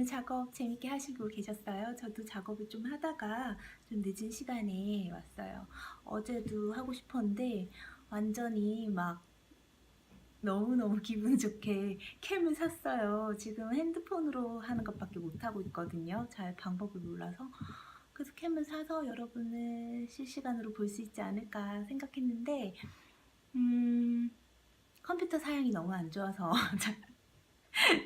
작업 재밌게 하시고 계셨어요? 저도 작업을 좀 하다가 좀 늦은 시간에 왔어요. 어제도 하고 싶었는데 완전히 막 너무너무 기분 좋게 캠을 샀어요. 지금 핸드폰으로 하는 것밖에 못하고 있거든요. 잘 방법을 몰라서. 그래서 캠을 사서 여러분을 실시간으로 볼 수 있지 않을까 생각했는데 컴퓨터 사양이 너무 안 좋아서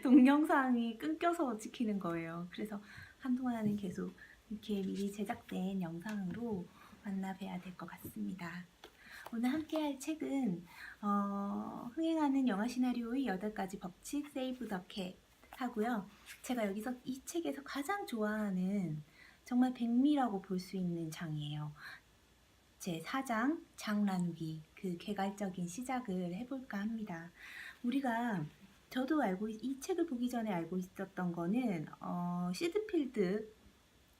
동영상이 끊겨서 찍히는 거예요. 그래서 한동안은 계속 이렇게 미리 제작된 영상으로 만나 뵈야 될 것 같습니다. 오늘 함께 할 책은 흥행하는 영화 시나리오의 8가지 법칙 세이브 더 캣 하고요. 제가 여기서 이 책에서 가장 좋아하는 정말 백미라고 볼 수 있는 장이에요. 제 4장 장 나누기, 그 개괄적인 시작을 해볼까 합니다. 우리가 저도 이 책을 보기 전에 알고 있었던 거는 시드필드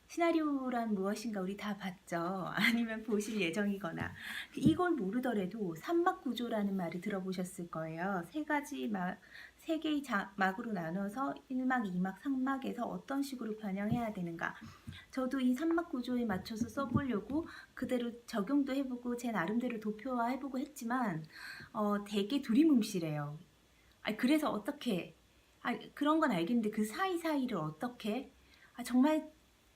시나리오란 무엇인가 우리 다 봤죠. 아니면 보실 예정이거나 이걸 모르더라도 삼막 구조라는 말을 들어보셨을 거예요. 세 개의 막으로 나눠서 1막, 2막, 3막에서 어떤 식으로 변형해야 되는가. 저도 이 삼막 구조에 맞춰서 써보려고 그대로 적용도 해보고 제 나름대로 도표화해보고 했지만 되게 두리뭉실해요. 그래서 어떻게 그런 건 알겠는데 그 사이사이를 어떻게 정말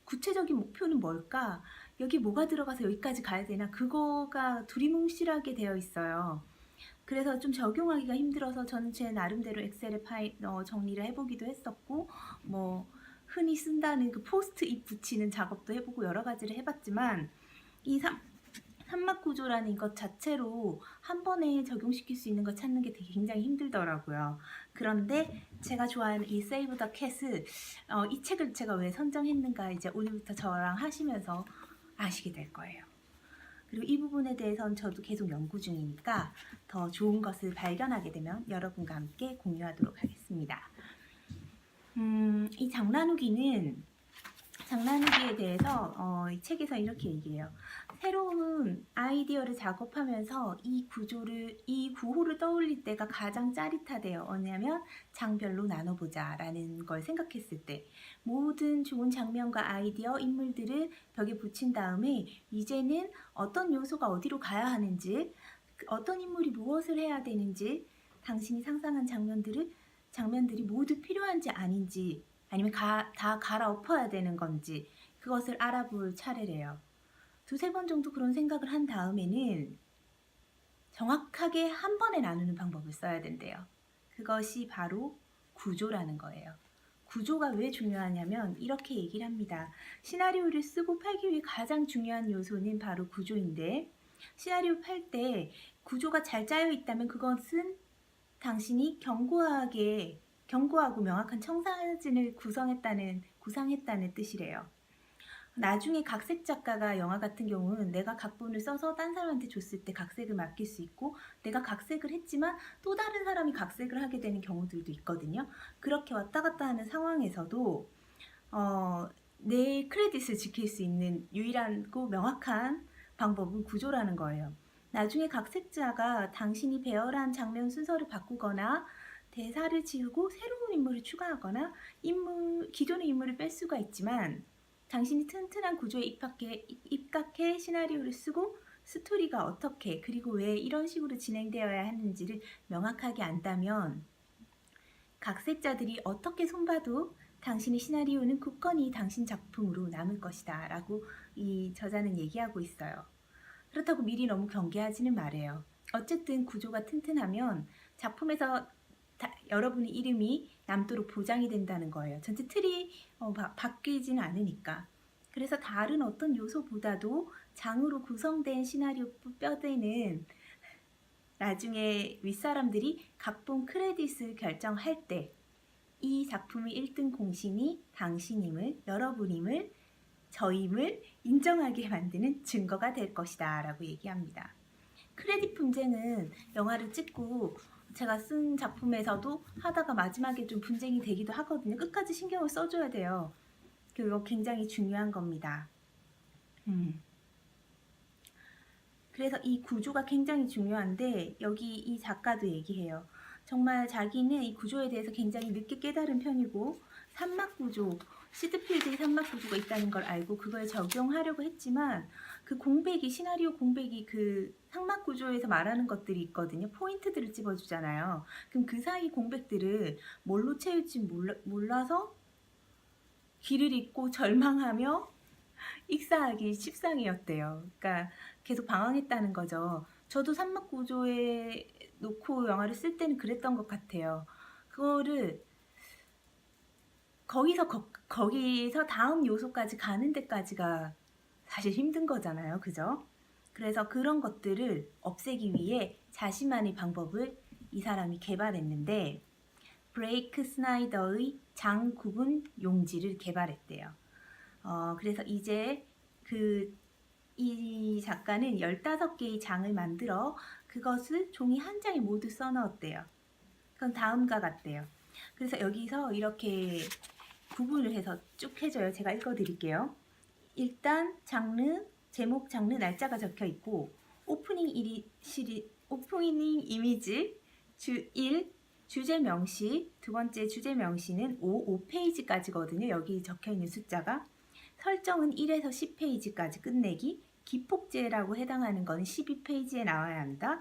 구체적인 목표는 뭘까? 여기 뭐가 들어가서 여기까지 가야 되나? 그거가 두리뭉실하게 되어 있어요. 그래서 좀 적용하기가 힘들어서 저는 제 나름대로 엑셀에 정리를 해보기도 했었고, 뭐 흔히 쓴다는 그 포스트잇 붙이는 작업도 해보고 여러 가지를 해봤지만 이 삼막 구조라는 것 자체로 한 번에 적용시킬 수 있는 거 찾는 게 되게 굉장히 힘들더라고요. 그런데 제가 좋아하는 이 세이브 더 캣을 이 책을 제가 왜 선정했는가 이제 오늘부터 저랑 하시면서 아시게 될 거예요. 그리고 이 부분에 대해서는 저도 계속 연구 중이니까 더 좋은 것을 발견하게 되면 여러분과 함께 공유하도록 하겠습니다. 이 장나누기에 대해서 이 책에서 이렇게 얘기해요. 새로운 아이디어를 작업하면서 이 구호를 떠올릴 때가 가장 짜릿하대요. 왜냐하면 장별로 나눠보자 라는 걸 생각했을 때 모든 좋은 장면과 아이디어, 인물들을 벽에 붙인 다음에 이제는 어떤 요소가 어디로 가야 하는지, 어떤 인물이 무엇을 해야 되는지, 당신이 상상한 장면들이 모두 필요한지 아닌지, 아니면 다 갈아엎어야 되는 건지 그것을 알아볼 차례래요. 두세 번 정도 그런 생각을 한 다음에는 정확하게 한 번에 나누는 방법을 써야 된대요. 그것이 바로 구조라는 거예요. 구조가 왜 중요하냐면 이렇게 얘기를 합니다. 시나리오를 쓰고 팔기 위해 가장 중요한 요소는 바로 구조인데 시나리오 팔 때 구조가 잘 짜여 있다면 그것은 당신이 견고하고 명확한 청사진을 구상했다는 뜻이래요. 나중에 각색 작가가 영화 같은 경우는 내가 각본을 써서 딴 사람한테 줬을 때 각색을 맡길 수 있고 내가 각색을 했지만 또 다른 사람이 각색을 하게 되는 경우들도 있거든요. 그렇게 왔다 갔다 하는 상황에서도 내 크레딧을 지킬 수 있는 유일하고 명확한 방법은 구조라는 거예요. 나중에 각색자가 당신이 배열한 장면 순서를 바꾸거나 대사를 지우고 새로운 인물을 추가하거나 기존의 인물을 뺄 수가 있지만 당신이 튼튼한 구조에 입각해 시나리오를 쓰고 스토리가 어떻게 그리고 왜 이런 식으로 진행되어야 하는지를 명확하게 안다면 각색자들이 어떻게 손봐도 당신의 시나리오는 굳건히 당신 작품으로 남을 것이다 라고 이 저자는 얘기하고 있어요. 그렇다고 미리 너무 경계하지는 말아요. 어쨌든 구조가 튼튼하면 작품에서 여러분의 이름이 남도록 보장이 된다는 거예요. 전체 틀이 바뀌지는 않으니까. 그래서 다른 어떤 요소보다도 장으로 구성된 시나리오 뼈대는 나중에 윗사람들이 각본 크레딧을 결정할 때 이 작품의 1등 공신이 당신임을, 여러분임을, 저임을 인정하게 만드는 증거가 될 것이다 라고 얘기합니다. 크레딧 분쟁은 영화를 찍고 제가 쓴 작품에서도 하다가 마지막에 좀 분쟁이 되기도 하거든요. 끝까지 신경을 써줘야 돼요. 그거 굉장히 중요한 겁니다. 그래서 이 구조가 굉장히 중요한데 여기 이 작가도 얘기해요. 정말 자기는 이 구조에 대해서 굉장히 늦게 깨달은 편이고 산막 구조, 시드필드의 산막 구조가 있다는 걸 알고 그걸 적용하려고 했지만 그 공백이 시나리오 공백이 그 상막 구조에서 말하는 것들이 있거든요. 포인트들을 집어주잖아요. 그럼 그 사이 공백들을 뭘로 채울지 몰라서 길을 잃고 절망하며 익사하기 십상이었대요. 그러니까 계속 방황했다는 거죠. 저도 산막 구조에 놓고 영화를 쓸 때는 그랬던 것 같아요. 그거를 거기서 다음 요소까지 가는 데까지가 사실 힘든 거잖아요. 그죠? 그래서 그런 것들을 없애기 위해 자신만의 방법을 이 사람이 개발했는데 브레이크 스나이더의 장 구분 용지를 개발했대요. 그래서 이제 이 작가는 15개의 장을 만들어 그것을 종이 한 장에 모두 써넣었대요. 그건 다음과 같대요. 그래서 여기서 이렇게 구분을 해서 쭉 해줘요. 제가 읽어드릴게요. 일단 장르, 제목, 장르, 날짜가 적혀 있고 오프닝 이미지, 1, 주제 명시, 두 번째 주제 명시는 5페이지까지거든요. 여기 적혀 있는 숫자가. 설정은 1에서 10페이지까지 끝내기, 기폭제라고 해당하는 건 12페이지에 나와야 한다.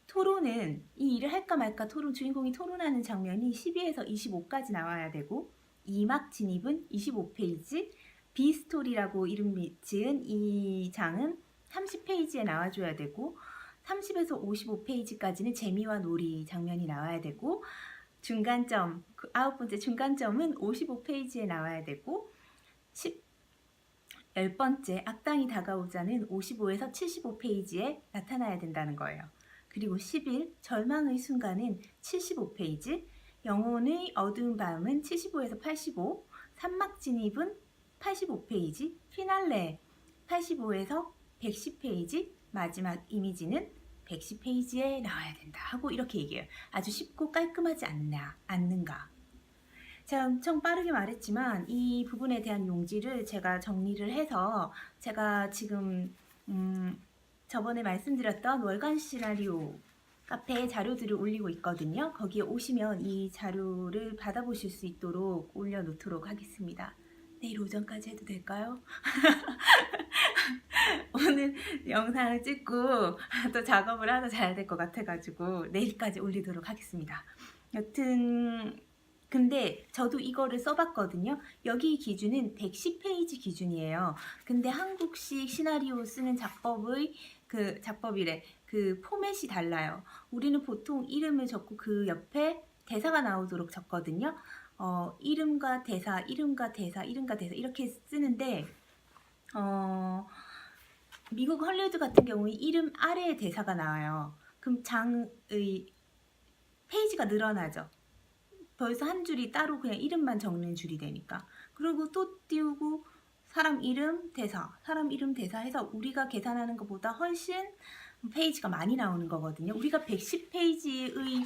토론은 이 일을 할까 말까 주인공이 토론하는 장면이 12에서 25까지 나와야 되고, 2막 진입은 25페이지, 비스토리라고 이름 지은 이 장은 30페이지에 나와줘야 되고, 30에서 55페이지까지는 재미와 놀이 장면이 나와야 되고, 중간점, 9번째 중간점은 55페이지에 나와야 되고, 10번째 악당이 다가오자는 55에서 75페이지에 나타나야 된다는 거예요. 그리고 11, 절망의 순간은 75페이지, 영혼의 어두운 밤은 75에서 85, 산막 진입은 85페이지, 피날레 85에서 110페이지, 마지막 이미지는 110페이지에 나와야 된다 하고 이렇게 얘기해요. 아주 쉽고 깔끔하지 않는가. 제가 엄청 빠르게 말했지만 이 부분에 대한 용지를 제가 정리를 해서 제가 지금 저번에 말씀드렸던 월간 시나리오 카페에 자료들을 올리고 있거든요. 거기에 오시면 이 자료를 받아보실 수 있도록 올려놓도록 하겠습니다. 내일 오전까지 해도 될까요? 오늘 영상을 찍고 또 작업을 하다 자야 될 것 같아가지고 내일까지 올리도록 하겠습니다. 여튼 근데 저도 이거를 써봤거든요. 여기 기준은 110페이지 기준이에요. 근데 한국식 시나리오 쓰는 그 포맷이 달라요. 우리는 보통 이름을 적고 그 옆에 대사가 나오도록 적거든요. 이름과 대사, 이름과 대사, 이름과 대사 이렇게 쓰는데 미국 헐리우드 같은 경우에 이름 아래에 대사가 나와요. 그럼 장의 페이지가 늘어나죠. 벌써 한 줄이 따로 그냥 이름만 적는 줄이 되니까. 그리고 또 띄우고 사람 이름 대사, 사람 이름 대사 해서 우리가 계산하는 것보다 훨씬 페이지가 많이 나오는 거거든요. 우리가 110페이지의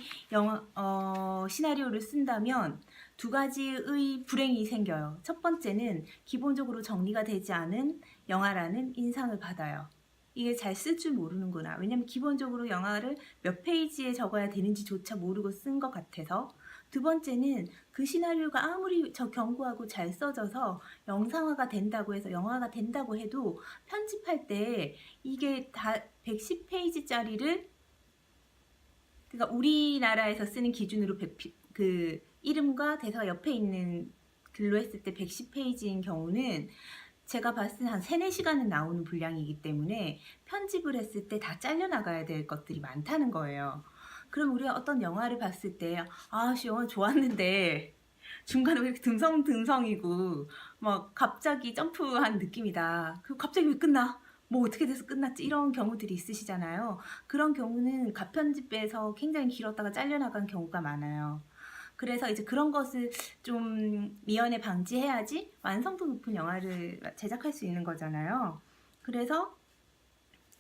시나리오를 쓴다면 두 가지의 불행이 생겨요. 첫 번째는 기본적으로 정리가 되지 않은 영화라는 인상을 받아요. 이게 잘 쓸 줄 모르는구나. 왜냐면 기본적으로 영화를 몇 페이지에 적어야 되는지조차 모르고 쓴 것 같아서. 두 번째는 그 시나리오가 아무리 견고하고 잘 써져서 영상화가 된다고 해서 영화가 된다고 해도 편집할 때 이게 다 110페이지짜리를 그러니까 우리나라에서 쓰는 기준으로 그 이름과 대사가 옆에 있는 글로 했을 때 110페이지인 경우는 제가 봤을 때 한 3, 4시간은 나오는 분량이기 때문에 편집을 했을 때 다 잘려나가야 될 것들이 많다는 거예요. 그럼 우리가 어떤 영화를 봤을 때 영화 좋았는데 중간에 왜 이렇게 듬성듬성이고 막 갑자기 점프한 느낌이다. 그 갑자기 왜 끝나? 뭐 어떻게 돼서 끝났지? 이런 경우들이 있으시잖아요. 그런 경우는 가편집에서 굉장히 길었다가 잘려나간 경우가 많아요. 그래서 이제 그런 것을 좀 미연에 방지해야지 완성도 높은 영화를 제작할 수 있는 거잖아요. 그래서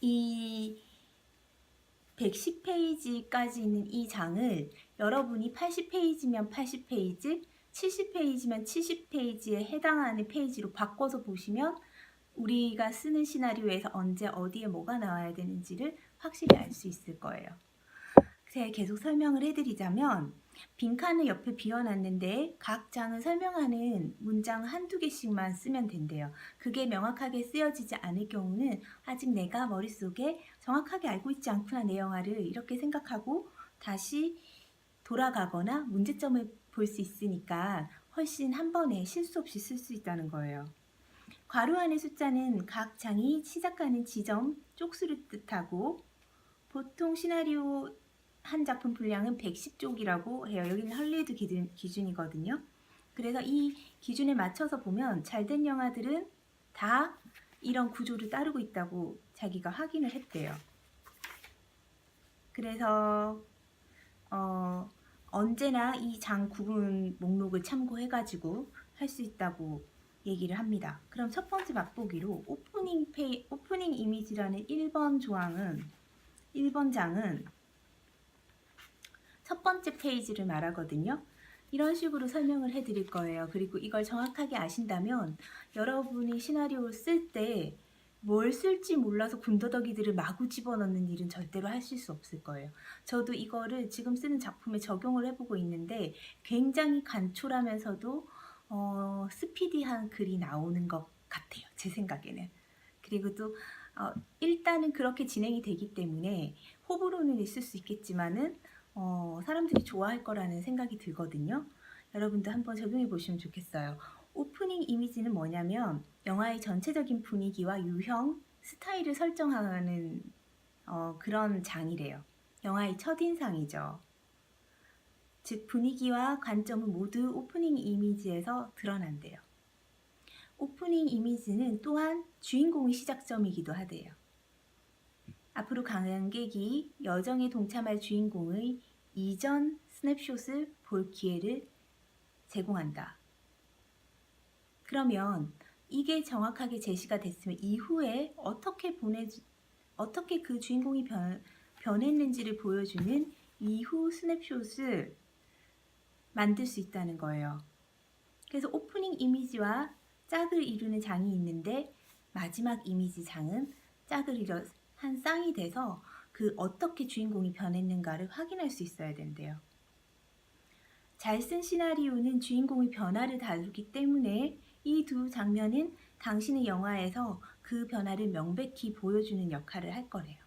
이 110페이지까지 있는 이 장을 여러분이 80페이지면 80페이지, 70페이지면 70페이지에 해당하는 페이지로 바꿔서 보시면 우리가 쓰는 시나리오에서 언제 어디에 뭐가 나와야 되는지를 확실히 알 수 있을 거예요. 제가 계속 설명을 해드리자면 빈칸을 옆에 비워놨는데 각 장을 설명하는 문장 한두 개씩만 쓰면 된대요. 그게 명확하게 쓰여지지 않을 경우는 아직 내가 머릿속에 정확하게 알고 있지 않구나 내 영화를 이렇게 생각하고 다시 돌아가거나 문제점을 볼 수 있으니까 훨씬 한 번에 실수 없이 쓸 수 있다는 거예요. 괄호 안의 숫자는 각 장이 시작하는 지점, 쪽수를 뜻하고 보통 시나리오 한 작품 분량은 110쪽이라고 해요. 여기는 헐리우드 기준이거든요. 그래서 이 기준에 맞춰서 보면 잘된 영화들은 다 이런 구조를 따르고 있다고 자기가 확인을 했대요. 그래서 언제나 이 장 구분 목록을 참고해가지고 할 수 있다고 얘기를 합니다. 그럼 첫 번째 맛보기로 오프닝 이미지라는 1번 장은 첫 번째 페이지를 말하거든요. 이런 식으로 설명을 해드릴 거예요. 그리고 이걸 정확하게 아신다면 여러분이 시나리오를 쓸 때 뭘 쓸지 몰라서 군더더기들을 마구 집어넣는 일은 절대로 하실 수 없을 거예요. 저도 이거를 지금 쓰는 작품에 적용을 해보고 있는데 굉장히 간촐하면서도 스피디한 글이 나오는 것 같아요. 제 생각에는. 그리고 또 일단은 그렇게 진행이 되기 때문에 호불호는 있을 수 있겠지만은 사람들이 좋아할 거라는 생각이 들거든요. 여러분도 한번 적용해 보시면 좋겠어요. 오프닝 이미지는 뭐냐면 영화의 전체적인 분위기와 유형, 스타일을 설정하는 그런 장이래요. 영화의 첫인상이죠. 즉 분위기와 관점은 모두 오프닝 이미지에서 드러난대요. 오프닝 이미지는 또한 주인공의 시작점이기도 하대요. 앞으로 관객이 여정에 동참할 주인공의 이전 스냅샷을 볼 기회를 제공한다. 그러면 이게 정확하게 제시가 됐으면 이후에 어떻게 그 주인공이 변했는지를 보여주는 이후 스냅샷을 만들 수 있다는 거예요. 그래서 오프닝 이미지와 짝을 이루는 장이 있는데 마지막 이미지 장은 짝을 이뤄 한 쌍이 돼서 그 어떻게 주인공이 변했는가를 확인할 수 있어야 된대요. 잘 쓴 시나리오는 주인공의 변화를 다루기 때문에 이 두 장면은 당신의 영화에서 그 변화를 명백히 보여주는 역할을 할 거래요.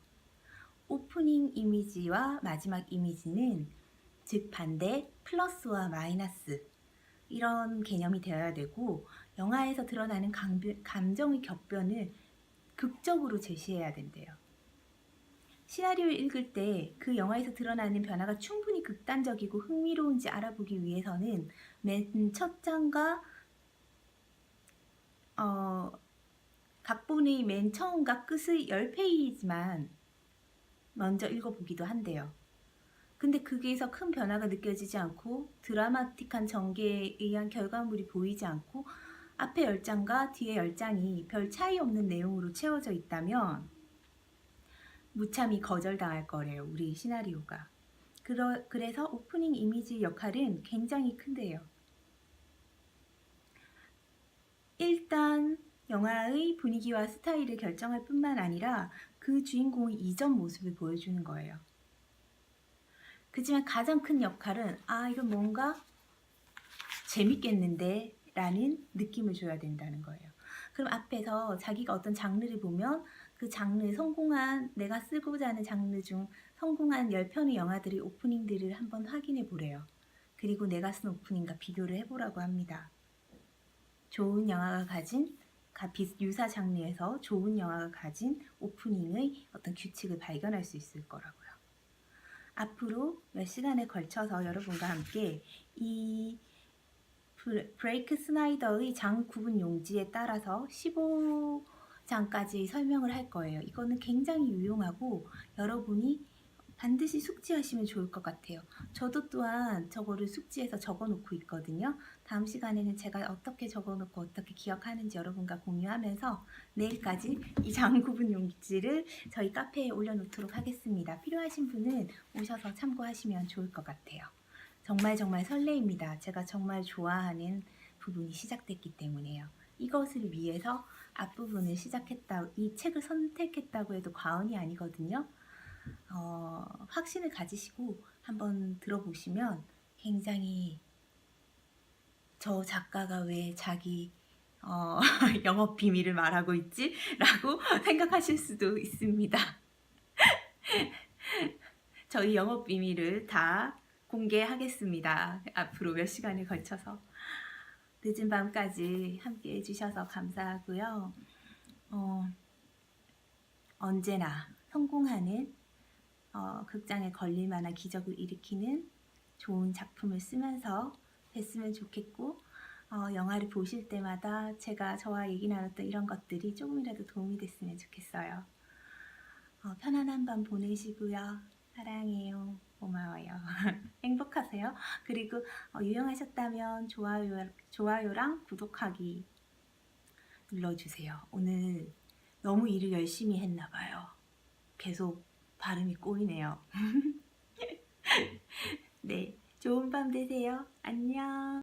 오프닝 이미지와 마지막 이미지는 즉 반대 플러스와 마이너스 이런 개념이 되어야 되고 영화에서 드러나는 감정의 격변을 극적으로 제시해야 된대요. 시나리오를 읽을 때 그 영화에서 드러나는 변화가 충분히 극단적이고 흥미로운지 알아보기 위해서는 맨 첫 장과 각본의 맨 처음과 끝의 10페이지만 먼저 읽어보기도 한대요. 근데 거기에서 큰 변화가 느껴지지 않고 드라마틱한 전개에 의한 결과물이 보이지 않고 앞에 10장과 뒤에 10장이 별 차이 없는 내용으로 채워져 있다면 무참히 거절당할 거래요. 우리 시나리오가. 그래서 오프닝 이미지 역할은 굉장히 큰데요. 일단 영화의 분위기와 스타일을 결정할 뿐만 아니라 그 주인공의 이전 모습을 보여주는 거예요. 그렇지만 가장 큰 역할은 이건 뭔가 재밌겠는데 라는 느낌을 줘야 된다는 거예요. 그럼 앞에서 자기가 어떤 장르를 보면 그 장르 내가 쓰고자 하는 장르 중 성공한 10편의 영화들의 오프닝들을 한번 확인해 보래요. 그리고 내가 쓴 오프닝과 비교를 해보라고 합니다. 좋은 영화가 가진 유사 장르에서 좋은 영화가 가진 오프닝의 어떤 규칙을 발견할 수 있을 거라고요. 앞으로 몇 시간에 걸쳐서 여러분과 함께 이 브레이크 스나이더의 장 구분 용지에 따라서 15장까지 설명을 할 거예요. 이거는 굉장히 유용하고 여러분이 반드시 숙지하시면 좋을 것 같아요. 저도 또한 저거를 숙지해서 적어놓고 있거든요. 다음 시간에는 제가 어떻게 적어놓고 어떻게 기억하는지 여러분과 공유하면서 내일까지 이 장 구분 용지를 저희 카페에 올려놓도록 하겠습니다. 필요하신 분은 오셔서 참고하시면 좋을 것 같아요. 정말 설레입니다. 제가 정말 좋아하는 부분이 시작됐기 때문에요. 이것을 위해서 앞부분을 이 책을 선택했다고 해도 과언이 아니거든요. 확신을 가지시고 한번 들어보시면 굉장히 저 작가가 왜 자기 영업 비밀을 말하고 있지? 라고 생각하실 수도 있습니다. 저희 영업 비밀을 다 공개하겠습니다. 앞으로 몇 시간에 걸쳐서. 늦은 밤까지 함께 해주셔서 감사하고요. 언제나 성공하는 극장에 걸릴 만한 기적을 일으키는 좋은 작품을 쓰면서 뵀으면 좋겠고, 영화를 보실 때마다 제가 저와 얘기 나눴던 이런 것들이 조금이라도 도움이 됐으면 좋겠어요. 편안한 밤 보내시고요. 사랑해요. 고마워요. 행복하세요. 그리고 유용하셨다면 좋아요랑 구독하기 눌러주세요. 오늘 너무 일을 열심히 했나봐요. 계속 발음이 꼬이네요. 네, 좋은 밤 되세요. 안녕.